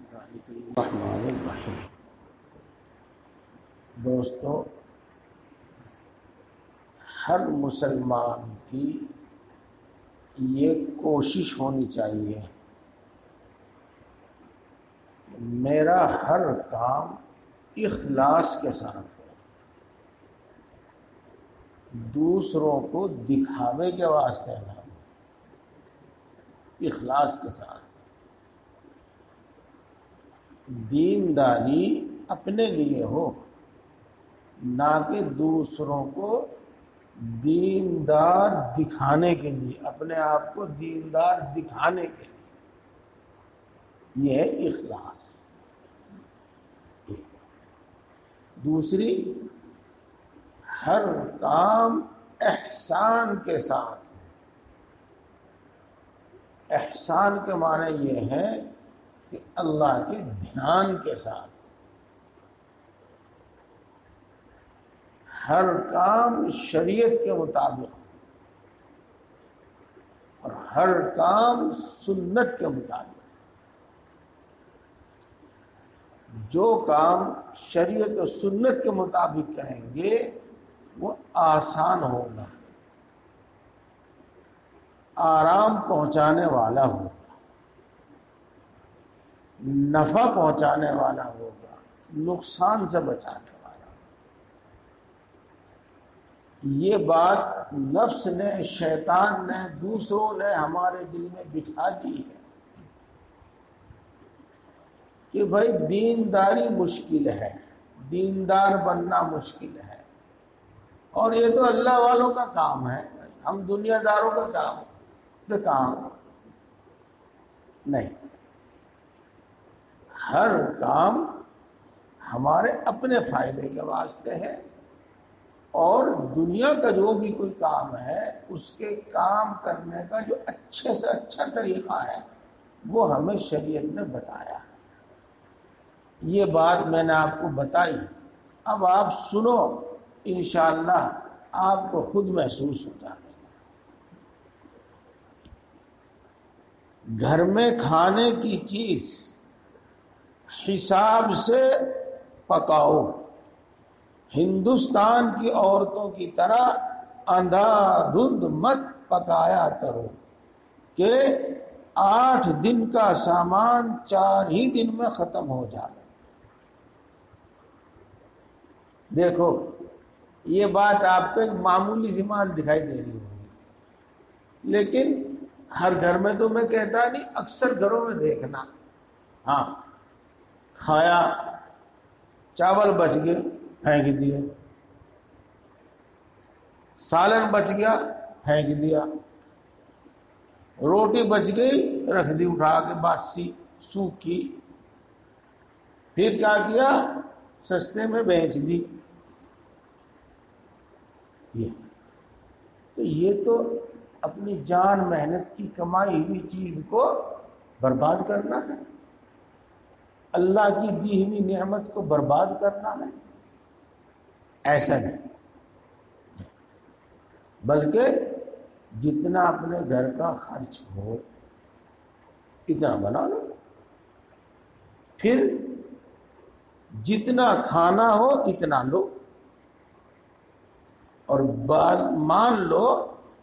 الرحمن الرحیم۔ دوستو، ہر مسلمان کی یہ کوشش ہونی چاہیے میرا ہر کام اخلاص کے ساتھ ہو، دوسروں کو دکھاوے کے واسطے نہ ہو، اخلاص کے ساتھ۔ دینداری اپنے لیے ہو، نہ کہ دوسروں کو دیندار دکھانے کے لیے، اپنے آپ کو دیندار دکھانے کے لیے۔ یہ ہے اخلاص۔ دوسری، ہر کام احسان کے ساتھ۔ احسان کے معنی یہ ہے کہ اللہ کے دھیان کے ساتھ۔ ہر کام شریعت کے مطابق اور ہر کام سنت کے مطابق۔ جو کام شریعت و سنت کے مطابق کریں گے وہ آسان ہوگا، آرام پہنچانے والا ہوگا، نفع پہنچانے والا ہوگا، نقصان سے بچانے والا ہوگا۔ یہ بات نفس نے، شیطان نے، دوسروں نے ہمارے دل میں بٹھا دی ہے کہ بھائی دینداری مشکل ہے، دیندار بننا مشکل ہے، اور یہ تو اللہ والوں کا کام ہے، ہم دنیا داروں کا کام سے کام نہیں۔ ہر کام ہمارے اپنے فائدے کے واسطے ہے، اور دنیا کا جو بھی کوئی کام ہے اس کے کام کرنے کا جو اچھے سے اچھا طریقہ ہے وہ ہمیں شریعت نے بتایا ہے۔ یہ بات میں نے آپ کو بتائی، اب آپ سنو، انشاءاللہ آپ کو خود محسوس ہو جائے گا۔ گھر میں کھانے کی چیز حساب سے پکاؤ، ہندوستان کی عورتوں کی طرح اندھا دھند مت پکایا کرو کہ 8 دن کا سامان 4 ہی دن میں ختم ہو جائے۔ دیکھو، یہ بات آپ کو ایک معمولی سی مان دکھائی دے رہی ہوگی، لیکن ہر گھر میں تو میں کہتا نہیں، اکثر گھروں میں دیکھنا، ہاں کھایا، چاول بچ گئے پھینک دیے، سالن بچ گیا پھینک دیا، روٹی بچ گئی رکھ دی اٹھا کے باسی سوکھی، پھر کیا کیا، سستے میں بیچ دی۔ یہ تو اپنی جان محنت کی کمائی ہوئی چیز کو برباد کرنا ہے، اللہ کی دی ہوئی نعمت کو برباد کرنا ہے۔ ایسا نہیں، بلکہ جتنا اپنے گھر کا خرچ ہو اتنا بنا لو، پھر جتنا کھانا ہو اتنا لو، اور مان لو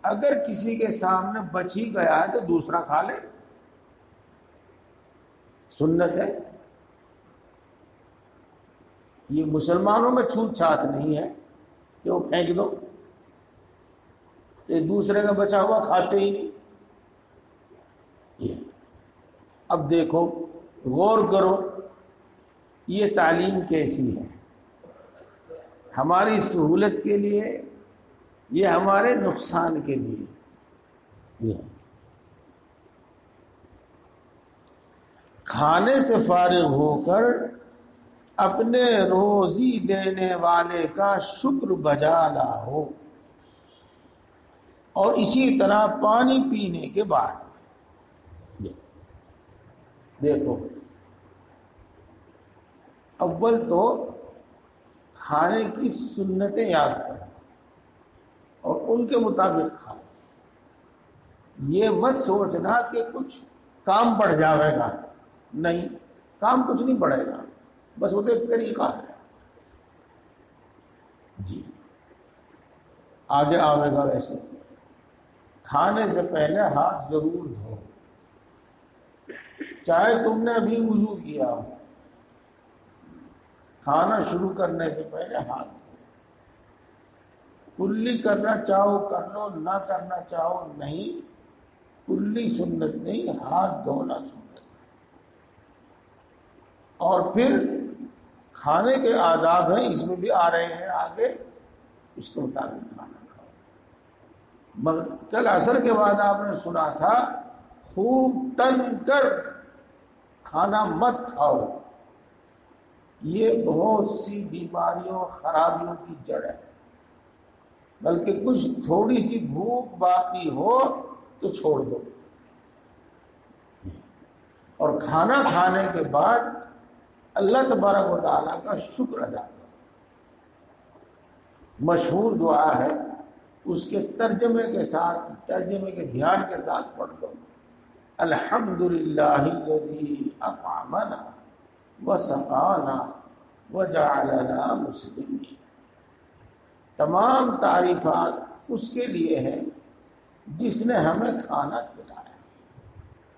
اگر کسی کے سامنے بچ ہی گیا ہے تو دوسرا کھا لے، سنت ہے۔ یہ مسلمانوں میں چھوت چھات نہیں ہے کہ وہ پھینک دو، ایک دوسرے کا بچا ہوا کھاتے ہی نہیں۔ اب دیکھو، غور کرو، یہ تعلیم کیسی ہے، ہماری سہولت کے لیے، یہ ہمارے نقصان کے لیے۔ کھانے سے فارغ ہو کر اپنے روزی دینے والے کا شکر بجا لاؤ، اور اسی طرح پانی پینے کے بعد دیکھو، اول تو کھانے کی سنتیں یاد کرو اور ان کے مطابق کھاؤ۔ یہ مت سوچنا کہ کچھ کام بڑھ جاوے گا، نہیں، کام کچھ نہیں پڑے گا، بس وہ تو ایک طریقہ ہے۔ جی آگے آئے گا ویسے کھانے سے پہلے ہاتھ ضرور دھو، چاہے تم نے ابھی وضو کیا ہو، کھانا شروع کرنے سے پہلے ہاتھ دھو۔ کلی کرنا چاہو کر لو، نہ کرنا چاہو نہیں، کلی سنت نہیں، ہاتھ دھونا سنت ہے۔ اور پھر کھانے کے آداب ہیں، اس میں بھی آ رہے ہیں آگے، اس کے مطابق کھانا کھاؤ۔ مگر کل عصر کے بعد آپ نے سنا تھا خوب تن کر کھانا مت کھاؤ، یہ بہت سی بیماریوں خرابیوں کی جڑ ہے۔ بلکہ کچھ تھوڑی سی بھوک باقی ہو تو چھوڑ دو، اور کھانا کھانے کے بعد اللہ تبارک و تعالیٰ کا شکر ادا کرو۔ مشہور دعا ہے، اس کے ترجمے کے ساتھ، ترجمے کے دھیان کے ساتھ پڑھ دو، الحمدللہ الذی اطعمنا وسقانا وجعلنا مسلمین۔ تمام تعریفات اس کے لیے ہیں جس نے ہمیں کھانا کھلایا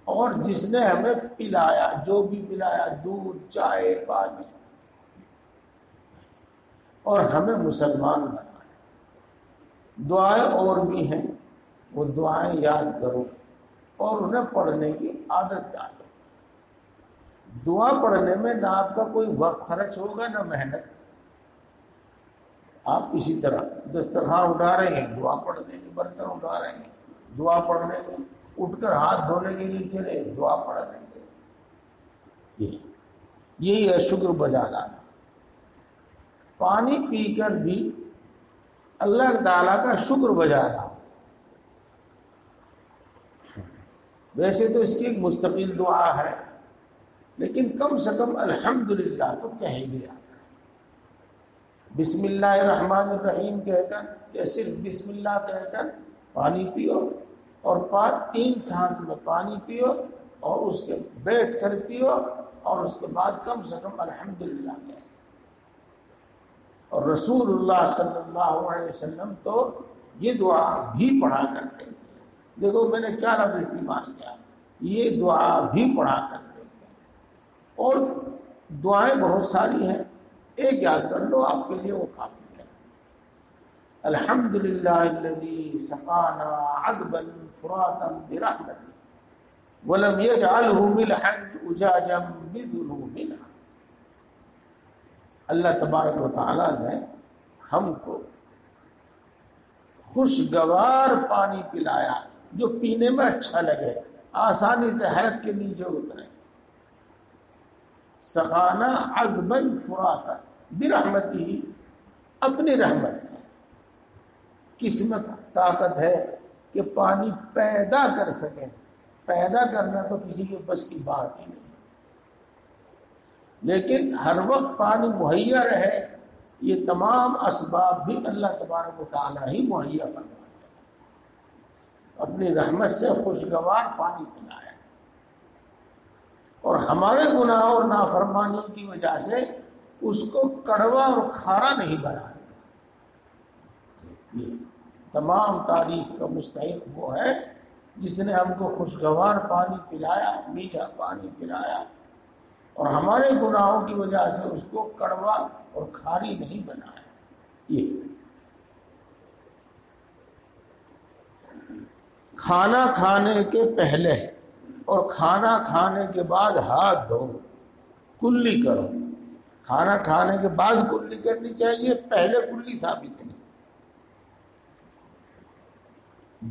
اور جس نے ہمیں پلایا، جو بھی پلایا، دودھ، چائے، پانی، اور ہمیں مسلمان بنایا۔ دعائیں اور بھی ہیں، وہ دعائیں یاد کرو اور انہیں پڑھنے کی عادت ڈالو۔ دعا پڑھنے میں نہ آپ کا کوئی وقت خرچ ہوگا نہ محنت۔ آپ اسی طرح دسترخوان اٹھا رہے ہیں، دعا پڑھ دیں گے، برتن اٹھا رہے ہیں، دعا پڑھ رہے ہیں، اٹھ کر ہاتھ دھونے کے لیے چلے، دعا پڑھ رہے ہیں۔ یہی ہے شکر بجا لانا۔ پانی پی کر بھی اللہ تعالیٰ کا شکر بجا لاؤ۔ ویسے تو اس کی ایک مستقل دعا ہے، لیکن کم سے کم الحمدللہ تو کہیں بھی آتا ہے۔ بسم اللہ الرحمن الرحیم کہہ کر یا صرف بسم اللہ کہہ کر پانی پیو، اور 3 سانس میں پانی پیو، اور اس کے بیٹھ کر پیو، اور اس کے بعد کم سے کم الحمدللہ کہیں۔ اور رسول اللہ صلی اللہ علیہ وسلم تو یہ دعا بھی پڑھا کرتے تھے۔ دیکھو میں نے کیا لفظ استعمال کیا، یہ دعا بھی پڑھا کرتے تھے۔ اور دعائیں بہت ساری ہیں، ایک یاد کر لو، آپ کے لیے وہ کافی ہے۔ الحمدللہ الذی سقانا عذبا فراتا برحمتہ ولم یجعلہ ملحا اجاجا بذنوبنا۔ اللہ تبارک و تعالیٰ نے ہم کو خوشگوار پانی پلایا جو پینے میں اچھا لگے، آسانی سے حلق کے نیچے اترے۔ سقانا عذبا فراتا برحمتہ، اپنی رحمت سے۔ کس میں طاقت ہے کہ پانی پیدا کر سکے؟ پیدا کرنا تو کسی کے بس کی بات ہی نہیں، لیکن ہر وقت پانی مہیا رہے، یہ تمام اسباب بھی اللہ تبارک و تعالیٰ ہی مہیا کرواتا ہے۔ اپنی رحمت سے خوشگوار پانی پلایا، اور ہمارے گناہ اور نافرمانی کی وجہ سے اس کو کڑوا اور کھارا نہیں بنا دیا۔ تمام تعریف کا مستحق وہ ہے جس نے ہم کو خوشگوار پانی پلایا، میٹھا پانی پلایا، اور ہمارے گناہوں کی وجہ سے اس کو کڑوا اور کھاری نہیں بنایا۔ یہ کھانا کھانے کے پہلے اور کھانا کھانے کے بعد ہاتھ دھو، کلی کرو۔ کھانا کھانے کے بعد کلی کرنی چاہیے، پہلے کلی ثابت نہیں۔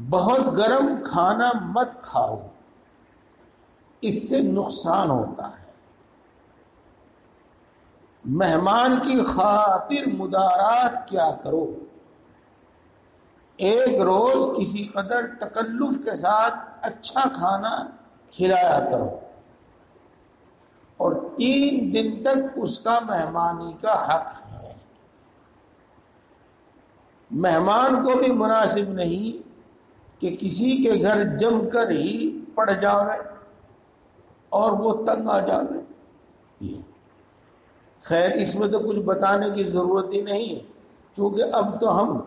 بہت گرم کھانا مت کھاؤ، اس سے نقصان ہوتا ہے۔ مہمان کی خاطر مدارات کیا کرو، ایک روز کسی قدر تکلف کے ساتھ اچھا کھانا کھلایا کرو، اور 3 دن تک اس کا مہمانی کا حق ہے۔ مہمان کو بھی مناسب نہیں کہ کسی کے گھر جم کر ہی پڑ جاوے اور وہ تنگ آ جاوے۔ خیر اس میں تو کچھ بتانے کی ضرورت ہی نہیں ہے، چونکہ اب تو ہم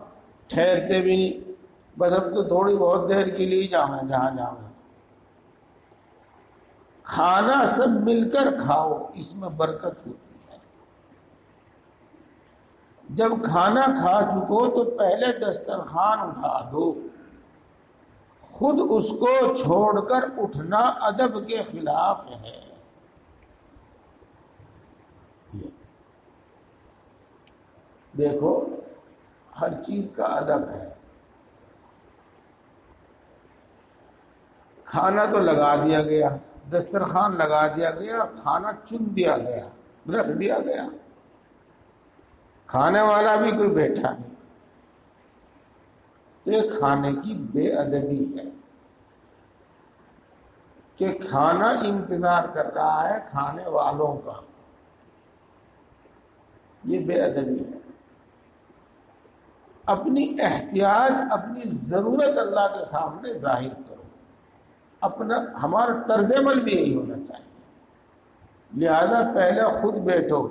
ٹھہرتے بھی نہیں، بس اب تو تھوڑی بہت دیر کے لیے جانا جہاں جانا۔ کھانا سب مل کر کھاؤ، اس میں برکت ہوتی ہے۔ جب کھانا کھا چکو تو پہلے دسترخوان اٹھا دو، خود اس کو چھوڑ کر اٹھنا ادب کے خلاف ہے۔ دیکھو ہر چیز کا ادب ہے۔ کھانا تو لگا دیا گیا، دسترخوان لگا دیا گیا، کھانا چن دیا گیا، رکھ دیا گیا، کھانے والا بھی کوئی بیٹھا نہیں، تو یہ کھانے کی بے ادبی ہے کہ کھانا انتظار کر رہا ہے کھانے والوں کا، یہ بے ادبی ہے۔ اپنی احتیاج، اپنی ضرورت اللہ کے سامنے ظاہر کرو، اپنا ہمارا طرز عمل بھی یہی ہونا چاہیے۔ لہذا پہلے خود بیٹھو،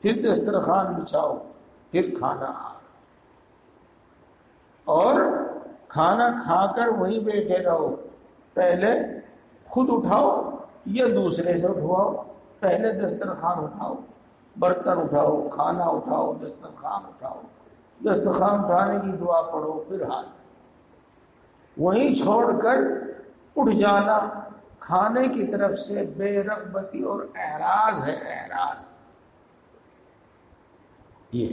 پھر دسترخوان بچھاؤ، پھر کھانا اور کھانا کھا کر وہیں بیٹھے رہو، پہلے خود اٹھاؤ یا دوسرے سے اٹھواؤ، پہلے دسترخوان اٹھاؤ، برتن اٹھاؤ، کھانا اٹھاؤ، دسترخوان اٹھاؤ، دسترخوان اٹھانے کی دعا پڑھو، پھر ہاتھ، وہیں چھوڑ کر اٹھ جانا کھانے کی طرف سے بے رغبتی اور اعراض ہے، اعراض۔ یہ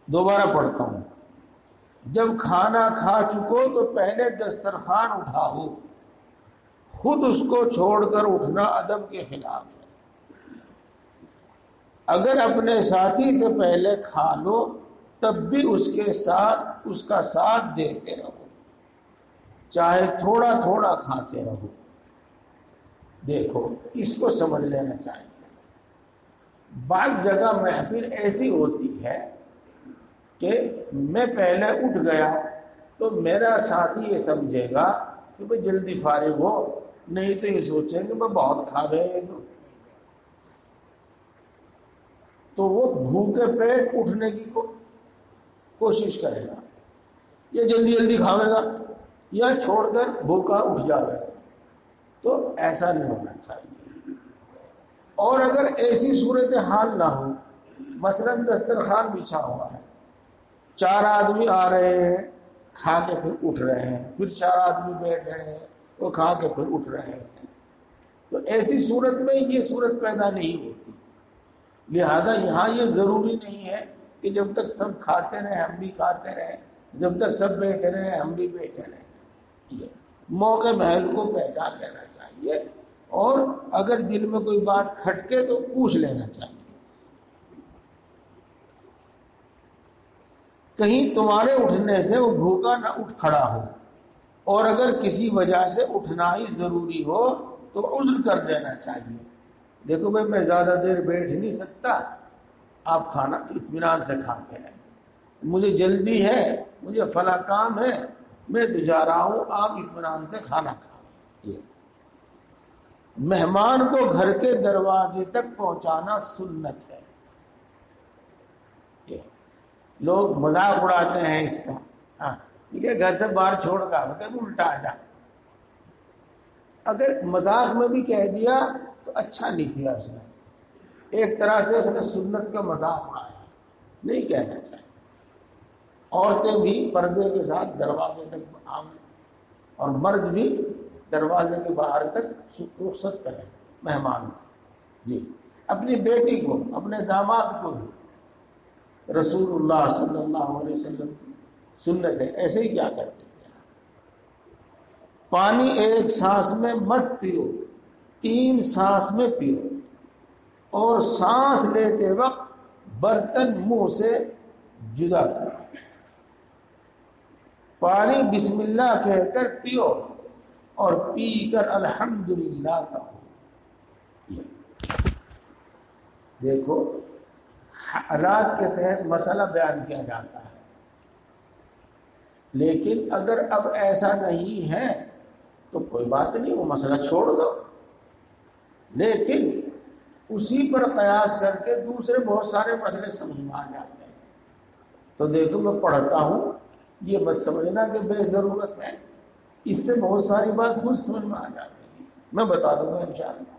دوبارہ پڑھتا ہوں، جب کھانا کھا چکو تو پہلے دسترخوان اٹھاؤ، خود اس کو چھوڑ کر اٹھنا ادب کے خلاف ہے۔ اگر اپنے ساتھی سے پہلے کھا لو تب بھی اس کے ساتھ اس کا ساتھ دیتے رہو، چاہے تھوڑا تھوڑا کھاتے رہو۔ دیکھو اس کو سمجھ لینا چاہیے۔ بعض جگہ محفل ایسی ہوتی ہے کہ میں پہلے اٹھ گیا تو میرا ساتھی یہ سمجھے گا کہ بھئی جلدی فارغ ہو، نہیں تو یہ سوچیں کہ میں بہت کھا گئے، تو وہ بھوکے پیٹ اٹھنے کی کوشش کرے گا، یا جلدی جلدی کھاوے گا یا چھوڑ کر بھوکا اٹھ جائے گا۔ تو ایسا نہیں ہونا چاہیے۔ اور اگر ایسی صورتحال نہ ہو، مثلا دسترخوان بچھا ہوا ہے، 4 آدمی آ رہے ہیں، کھا کے پھر اٹھ رہے ہیں، پھر 4 آدمی بیٹھ رہے ہیں، وہ کھا کے پھر اٹھ رہے ہیں، تو ایسی صورت میں یہ صورت پیدا نہیں ہوتی۔ لہذا یہاں یہ ضروری نہیں ہے کہ جب تک سب کھاتے رہے ہم بھی کھاتے رہے، جب تک سب بیٹھے رہے ہم بھی بیٹھے رہے۔ یہ موقع محل کو پہچان لینا چاہیے، اور اگر دل میں کوئی بات کھٹکے تو پوچھ لینا چاہیے۔ کہیں تمہارے اٹھنے سے وہ بھوکا نہ اٹھ کھڑا ہو، اور اگر کسی وجہ سے اٹھنا ہی ضروری ہو تو عذر کر دینا چاہیے۔ دیکھو بھائی میں زیادہ دیر بیٹھ نہیں سکتا، آپ کھانا اطمینان سے کھاتے ہیں، مجھے جلدی ہے، مجھے فلاں کام ہے، میں تو جا رہا ہوں، آپ اطمینان سے کھانا کھائیں۔ مہمان کو گھر کے دروازے تک پہنچانا سنت ہے۔ لوگ مذاق اڑاتے ہیں اس کا، ٹھیک ہے، گھر سے باہر چھوڑ کر الٹا آ جا۔ اگر مذاق میں بھی کہہ دیا تو اچھا نہیں کیا اس نے، ایک طرح سے اس نے سنت کا مذاق اڑایا، نہیں کہنا چاہیے۔ عورتیں بھی پردے کے ساتھ دروازے تک آئیں، اور مرد بھی دروازے کے باہر تک رخصت کریں مہمان کو۔ جی اپنی بیٹی کو، اپنے داماد کو بھی رسول اللہ صلی اللہ علیہ وسلم سنت ہے، ایسے ہی کیا کرتے تھے۔ پانی ایک سانس میں مت پیو، 3 سانس میں پیو، اور سانس لیتے وقت برتن منہ سے جدا کرو۔ پانی بسم اللہ کہہ کر پیو اور پی کر الحمدللہ کہو۔ دیکھو حالات کے تحت مسئلہ بیان کیا جاتا ہے، لیکن اگر اب ایسا نہیں ہے تو کوئی بات نہیں، وہ مسئلہ چھوڑ دو۔ لیکن اسی پر قیاس کر کے دوسرے بہت سارے مسئلے سمجھ میں آ جاتے ہیں۔ تو دیکھو میں پڑھتا ہوں، یہ مت سمجھنا کہ بے ضرورت ہے، اس سے بہت ساری بات خود سمجھ میں آ جاتی ہے، میں بتا دوں گا انشاءاللہ۔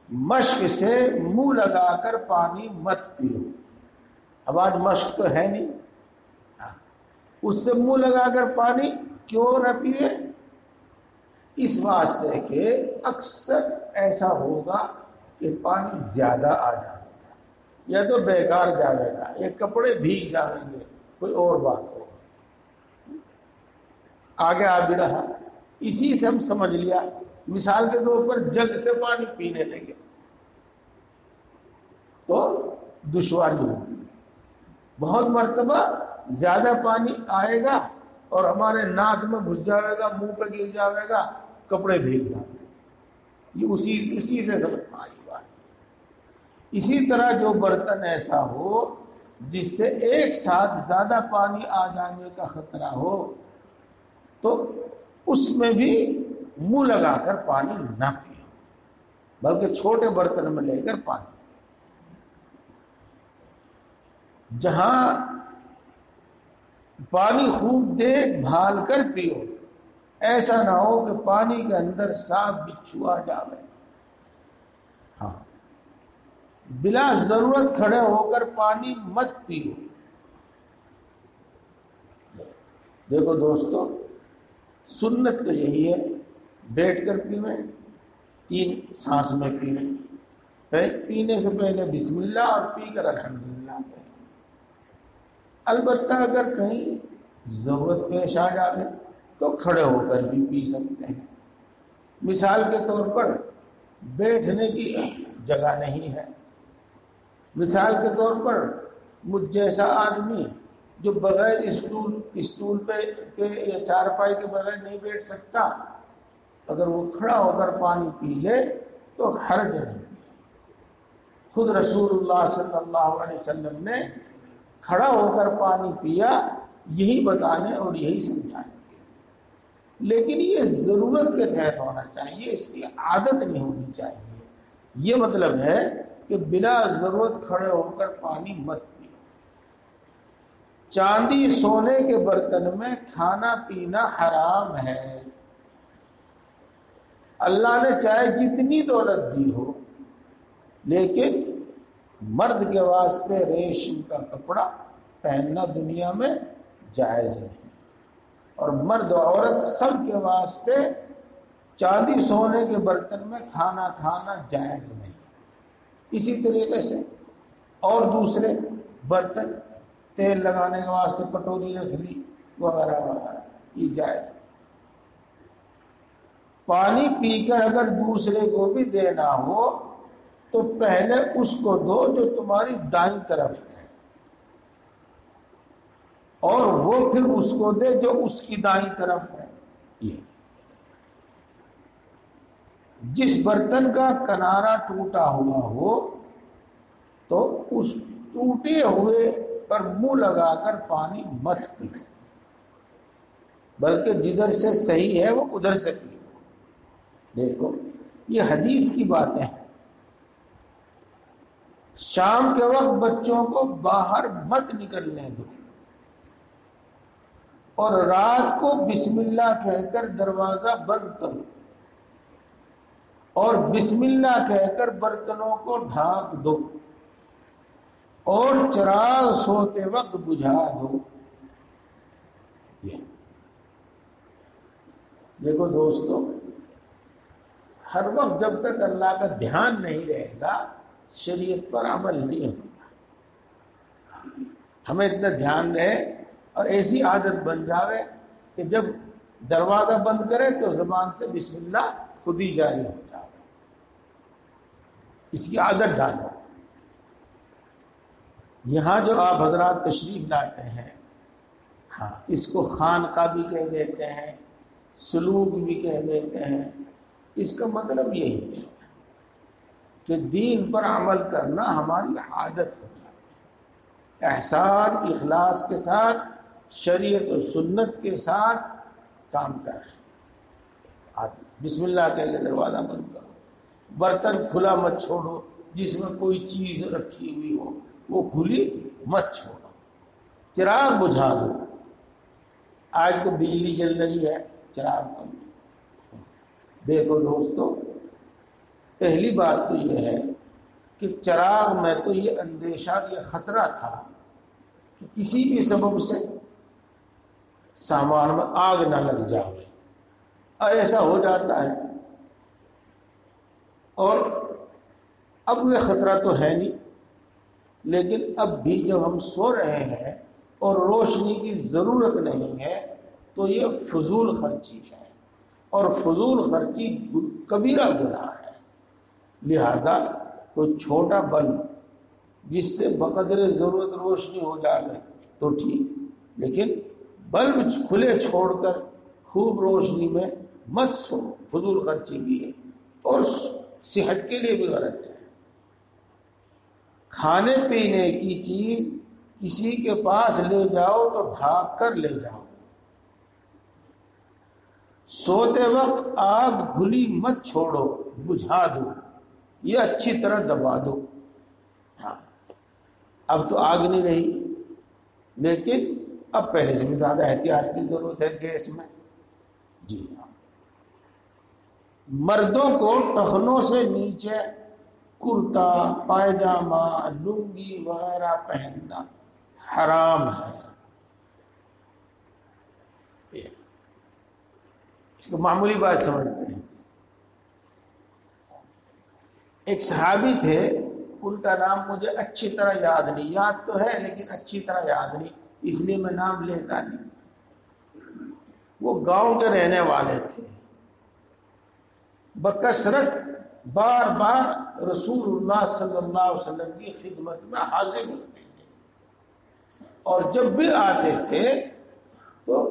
مشق سے منہ لگا کر پانی مت پیو۔ اب آج مشق تو ہے نہیں، اس سے منہ لگا کر پانی کیوں نہ پیے؟ اس واسطے کہ اکثر ایسا ہوگا کہ پانی زیادہ آ جائے گا یا تو بیکار جائے گا، یا کپڑے بھیگ جائیں گے، کوئی اور بات ہو، آگے آ بھی رہا۔ اسی سے ہم سمجھ لیا، مثال کے طور پر جگ سے پانی پینے لگے تو دشواری ہوگی۔ بہت مرتبہ زیادہ پانی آئے گا اور ہمارے ناک میں گھس جائے گا، منہ پہ گر جائے گا، کپڑے بھیگ جائیں گے۔ یہ اسی سے سمجھ میں آئی بات۔ اسی طرح جو برتن ایسا ہو جس سے ایک ساتھ زیادہ پانی آ جانے کا خطرہ ہو تو اس میں بھی منہ لگا کر پانی نہ پیو، بلکہ چھوٹے برتن میں لے کر پانی۔ جہاں پانی خوب دیکھ بھال کر پیو، ایسا نہ ہو کہ پانی کے اندر سانپ بچھو آ جاوے۔ ہاں، بلا ضرورت کھڑے ہو کر پانی مت پیو۔ دیکھو دوستو، سنت تو یہی ہے، بیٹھ کر پیویں، 3 سانس میں پیویں، پینے سے پہلے بسم اللہ اور پی کر الحمدللہ کہیں۔ البتہ اگر کہیں ضرورت پیش آ جائے تو کھڑے ہو کر بھی پی سکتے ہیں۔ مثال کے طور پر بیٹھنے کی جگہ نہیں ہے، مثال کے طور پر مجھ جیسا آدمی جو بغیر اسٹول پہ کے یا چارپائی کے بغیر نہیں بیٹھ سکتا، اگر وہ کھڑا ہو کر پانی پی لے تو حرج نہیں۔ خود رسول اللہ صلی اللہ علیہ وسلم نے کھڑا ہو کر پانی پیا، یہی بتانے اور یہی سمجھانے کے، لیکن یہ ضرورت کے تحت ہونا چاہیے، اس کی عادت نہیں ہونی چاہیے۔ یہ مطلب ہے کہ بلا ضرورت کھڑے ہو کر پانی مت پیو۔ چاندی سونے کے برتن میں کھانا پینا حرام ہے۔ اللہ نے چاہے جتنی دولت دی ہو، لیکن مرد کے واسطے ریشم کا کپڑا پہننا دنیا میں جائز نہیں، اور مرد و عورت سب کے واسطے چاندی سونے کے برتن میں کھانا کھانا جائز نہیں۔ اسی طریقے سے اور دوسرے برتن، تیل لگانے کے واسطے کٹوری رکھ لی وغیرہ وغیرہ، یہ جائز۔ پانی پی کر اگر دوسرے کو بھی دینا ہو تو پہلے اس کو دو جو تمہاری دائیں طرف ہے، اور وہ پھر اس کو دے جو اس کی دائیں طرف ہے۔ یہ جس برتن کا کنارہ ٹوٹا ہوا ہو تو اس ٹوٹے ہوئے پر منہ لگا کر پانی مت پیو، بلکہ جدھر سے صحیح ہے وہ ادھر سے پیو۔ دیکھو یہ حدیث کی باتیں ہیں۔ شام کے وقت بچوں کو باہر مت نکلنے دو، اور رات کو بسم اللہ کہہ کر دروازہ بند کرو، اور بسم اللہ کہہ کر برتنوں کو ڈھانک دو، اور چراغ سوتے وقت بجھا دو۔ دیکھو دوستو، ہر وقت جب تک اللہ کا دھیان نہیں رہے گا شریعت پر عمل نہیں ہوگا۔ ہمیں اتنا دھیان رہے اور ایسی عادت بن جاوے کہ جب دروازہ بند کرے تو زبان سے بسم اللہ خود ہی جاری ہو جائے، اس کی عادت ڈالو۔ یہاں جو آپ حضرات تشریف لاتے ہیں، ہاں، اس کو خانقاہ بھی کہہ دیتے ہیں، سلوک بھی کہہ دیتے ہیں۔ اس کا مطلب یہی ہے کہ دین پر عمل کرنا ہماری عادت ہو جائے، احسان اخلاص کے ساتھ، شریعت و سنت کے ساتھ کام کریں۔ بسم اللہ کہہ کے دروازہ بند کرو، برتن کھلا مت چھوڑو، جس میں کوئی چیز رکھی ہوئی ہو وہ کھلی مت چھوڑو، چراغ بجھا دو۔ آج تو بجلی جل رہی ہے، چراغ کم۔ دیکھو دوستو، پہلی بات تو یہ ہے کہ چراغ میں تو یہ اندیشہ، یہ خطرہ تھا کہ کسی بھی سبب سے سامان میں آگ نہ لگ جائے، اور ایسا ہو جاتا ہے۔ اور اب یہ خطرہ تو ہے نہیں، لیکن اب بھی جب ہم سو رہے ہیں اور روشنی کی ضرورت نہیں ہے تو یہ فضول خرچی ہے، اور فضول خرچی کبیرہ گناہ ہے۔ لہذا کوئی چھوٹا بلب جس سے بقدر ضرورت روشنی ہو جائے تو ٹھیک، لیکن بلب کھلے چھوڑ کر خوب روشنی میں مت سو، فضول خرچی بھی ہے اور صحت کے لیے بھی غلط ہے۔ کھانے پینے کی چیز کسی کے پاس لے جاؤ تو ڈھانک کر لے جاؤ۔ سوتے وقت آگ کھلی مت چھوڑو، بجھا دو، یہ اچھی طرح دبا دو۔ ہاں، اب تو آگ نہیں رہی، لیکن اب پہلے سے بھی زیادہ احتیاط کی ضرورت ہے گیس میں۔ جی ہاں، مردوں کو ٹخنوں سے نیچے کرتا، پائجامہ، لنگی وغیرہ پہننا حرام ہے۔ اس کو معمولی بات سمجھتے ہیں۔ ایک صحابی تھے، ان کا نام مجھے اچھی طرح یاد نہیں، یاد تو ہے لیکن اچھی طرح یاد نہیں، اس لیے میں نام لیتا نہیں۔ وہ گاؤں کے رہنے والے تھے، بکثرت بار بار رسول اللہ صلی اللہ علیہ وسلم کی خدمت میں حاضر ہوتے تھے، اور جب بھی آتے تھے تو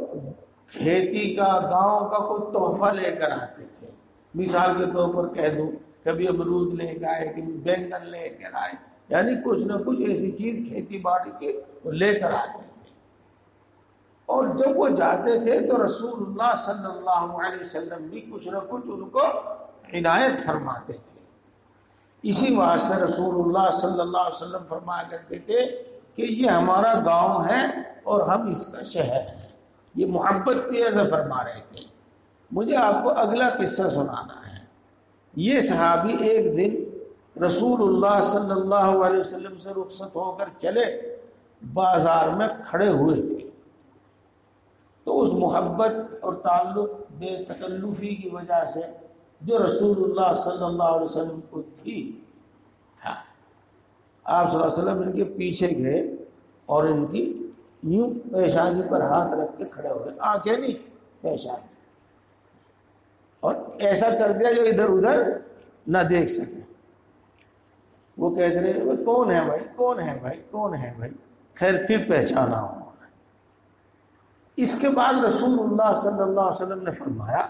کھیتی کا، گاؤں کا کوئی تحفہ لے کر آتے تھے۔ مثال کے طور پر کہہ دوں، کبھی امرود لے کے آئے، کبھی بینگن لے کر آئے، یعنی کچھ نہ کچھ ایسی چیز کھیتی باڑی کی وہ لے کر آتے تھے۔ اور جب وہ جاتے تھے تو رسول اللہ صلی اللہ علیہ وسلم بھی کچھ نہ کچھ ان کو عنایت فرماتے تھے۔ اسی واسطے رسول اللہ صلی اللہ علیہ وسلم فرمایا کرتے تھے کہ یہ ہمارا گاؤں ہے اور ہم اس کا شہر ہیں۔ یہ محبت کی ایسا فرما رہے تھے۔ مجھے آپ کو اگلا قصہ سنانا ہے۔ یہ صحابی ایک دن رسول اللہ صلی اللہ علیہ وسلم سے رخصت ہو کر چلے، بازار میں کھڑے ہوئے تھے، تو اس محبت اور تعلق بے تکلفی کی وجہ سے جو رسول اللہ صلی اللہ علیہ وسلم کو تھی، ہاں، آپ صلی اللہ علیہ وسلم ان کے پیچھے گئے اور ان کی یوں پیشانی پر ہاتھ رکھ کے کھڑے ہو گئے، آنکھیں نہیں، پیشانی، اور ایسا کر دیا جو ادھر ادھر نہ دیکھ سکے۔ وہ کہتے رہے کون ہے بھائی، کون ہے بھائی، کون ہے بھائی، خیر پھر پہچانا ہوں۔ اس کے بعد رسول اللہ صلی اللہ علیہ وسلم نے فرمایا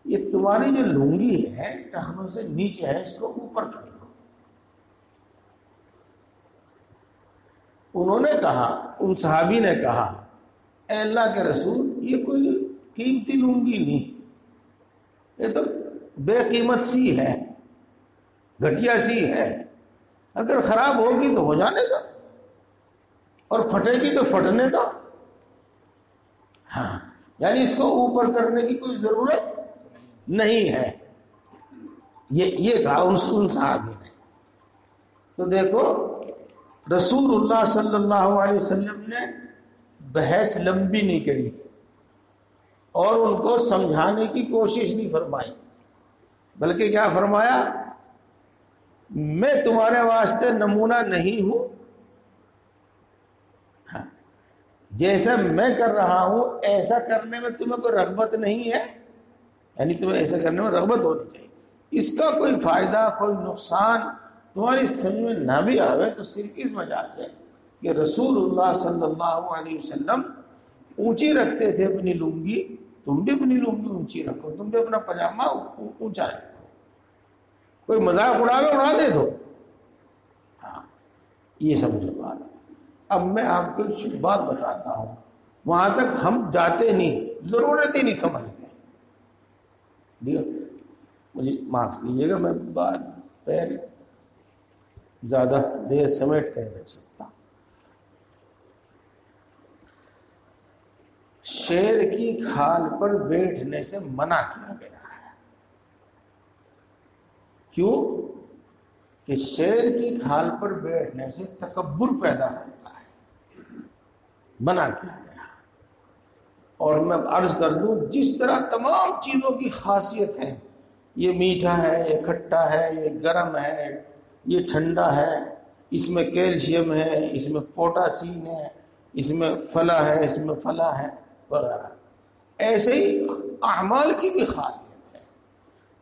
یہ تمہاری جو لنگی ہے ٹخنوں سے نیچے ہے، اس کو اوپر کر لو۔ انہوں نے کہا، ان صحابی نے کہا، اے اللہ کے رسول، یہ کوئی قیمتی لنگی نہیں، یہ تو بے قیمت سی ہے، گھٹیا سی ہے، اگر خراب ہوگی تو ہو جانے دو، اور پھٹے گی تو پھٹنے دو۔ ہاں، یعنی اس کو اوپر کرنے کی کوئی ضرورت نہیں ہے، یہ کہا ان صحابی نے۔ تو دیکھو رسول اللہ صلی اللہ علیہ وسلم نے بحث لمبی نہیں کری اور ان کو سمجھانے کی کوشش نہیں فرمائی، بلکہ کیا فرمایا، میں تمہارے واسطے نمونہ نہیں ہوں، جیسا میں کر رہا ہوں ایسا کرنے میں تمہیں کوئی رغبت نہیں ہے، یعنی تمہیں ایسا کرنے میں رغبت ہونی چاہیے۔ اس کا کوئی فائدہ، کوئی نقصان تمہاری سمجھ میں نہ بھی آوے تو صرف اس وجہ سے کہ رسول اللہ صلی اللہ علیہ وسلم اونچی رکھتے تھے اپنی لنگی، تم بھی اپنی لنگی اونچی رکھو، تم بھی اپنا پاجامہ اونچا رکھو، کوئی مذاق اڑاوے اڑا دے دو۔ ہاں، یہ سمجھو بات۔ اب میں آپ کو ایک بات بتاتا ہوں، وہاں تک ہم جاتے نہیں، ضرورت ہی نہیں سمجھتے۔ مجھے معاف کیجیے گا، میں بات پیر زیادہ دیر سمیٹ کر رکھ سکتا. شیر کی کھال پر بیٹھنے سے منع کیا گیا ہے. کیوں؟ کہ شیر کی کھال پر بیٹھنے سے تکبر پیدا ہوتا ہے، منع کیا گیا. اور میں عرض کر دوں، جس طرح تمام چیزوں کی خاصیت ہے، یہ میٹھا ہے، یہ کھٹا ہے، یہ گرم ہے، یہ ٹھنڈا ہے، اس میں کیلشیم ہے، اس میں پوٹاسین ہے، اس میں فلاں ہے، اس میں فلاں ہے وغیرہ، ایسے ہی اعمال کی بھی خاصیت ہے.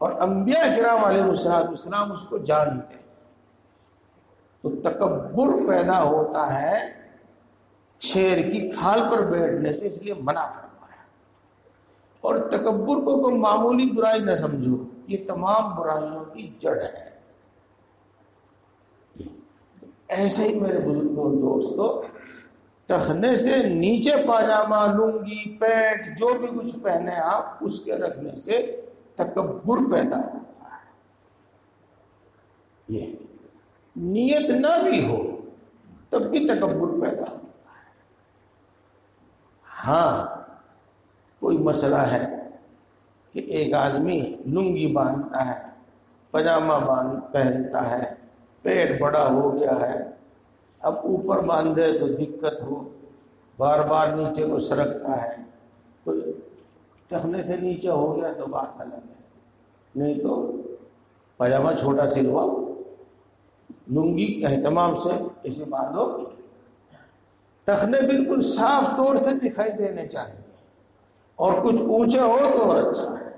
اور انبیاء کرام علیہ السلام اس کو جانتے ہیں. تو تکبر پیدا ہوتا ہے شیر کی کھال پر بیٹھنے سے، اس لیے منع فرمایا. اور تکبر کو کوئی معمولی برائی نہ سمجھو، یہ تمام برائیوں کی جڑ ہے. ایسے ہی میرے بزرگوں دوستو، ٹخنے سے نیچے پاجامہ، لنگی، پینٹ، جو بھی کچھ پہنے آپ، اس کے رکھنے سے تکبر پیدا ہوتا ہے. یہ نیت نہ بھی ہو تب بھی تکبر پیدا ہوتا ہے. ہاں کوئی مسئلہ ہے کہ ایک آدمی لنگی باندھتا ہے، پاجامہ پہنتا ہے، پیٹ بڑا ہو گیا ہے، اب اوپر باندھے تو دقت ہو، بار بار نیچے کو سرکتا ہے، تو ٹخنے سے نیچے ہو گیا تو بات الگ ہے. نہیں تو پاجامہ چھوٹا سلواؤ، لنگی اہتمام سے اسے باندھو، ٹخنے بالکل صاف طور سے دکھائی دینے چاہیے، اور کچھ اونچے ہو تو اور اچھا ہے.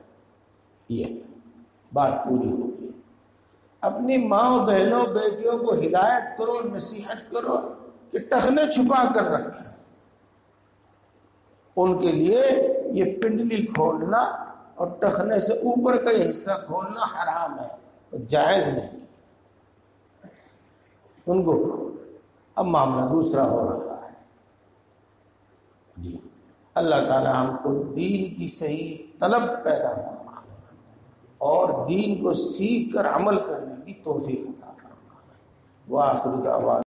یہ بات پوری ہوگی. اپنی ماں بہنوں بیٹیوں کو ہدایت کرو، نصیحت کرو کہ ٹخنے چھپا کر رکھیں. ان کے لیے یہ پنڈلی کھولنا اور ٹخنے سے اوپر کا یہ حصہ کھولنا حرام ہے، جائز نہیں. ان کو اب معاملہ دوسرا ہو رہا ہے. جی اللہ تعالی ہم کو دین کی صحیح طلب پیدا فرمائے اور دین کو سیکھ کر عمل کرنے کی توفیق عطا فرمائے. وآخر دعوانا